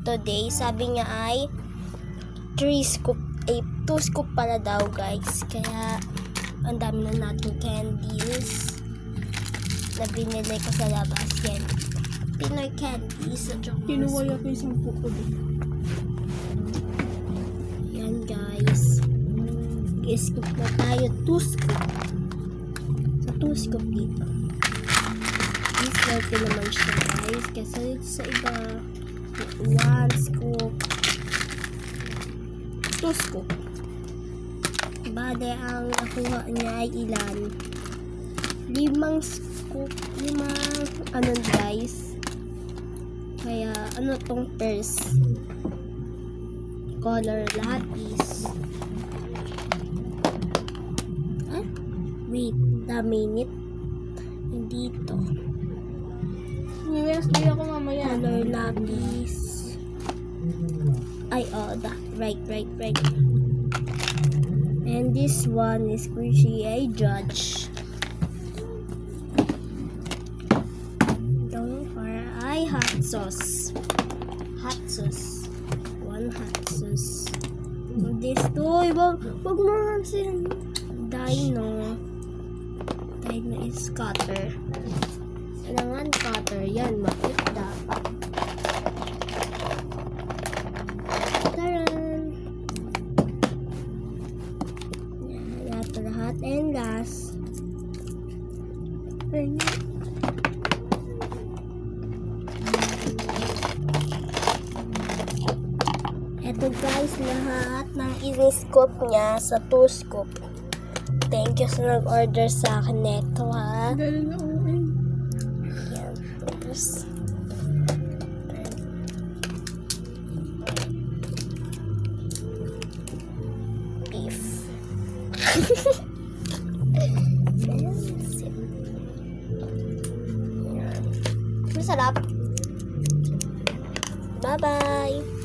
today. Sabi niya ay 3 scoop, 2 scoop pala daw guys. Kaya ang dami na natin candies na binili ko sa labas. Yan. Pinoy candies. Kinuha yata yung 10 ko din. Yan guys. I-scoop na tayo. 2 scoop. Sa 2 scoop dito. Swerte naman siya guys. Kasi sa iba 1 scoop. 2 scoop. Bale, ang nakuha niya ay ilan? 5 scoop. 5 ano guys. Kaya ano tong first color lapis. Ah? Wait a minute. Hindi to. Yes, di ako mamaya. Color lapis. Ay, oh, right. And this one is Squishy Judge. Don't fire. Ay, hot sauce. 1 hot sauce. This two, wag mo kasi Dino is cutter. Kailangan cutter. Yan, mapit dapat. Taran! Yan, lahat. And last. Ito guys, lahat ng i-scoop niya sa 2 scoop. Thank you sa nag-order sa akin neto ha. Galing na uwi. Yan. Tapos, beef. Masarap. Bye-bye.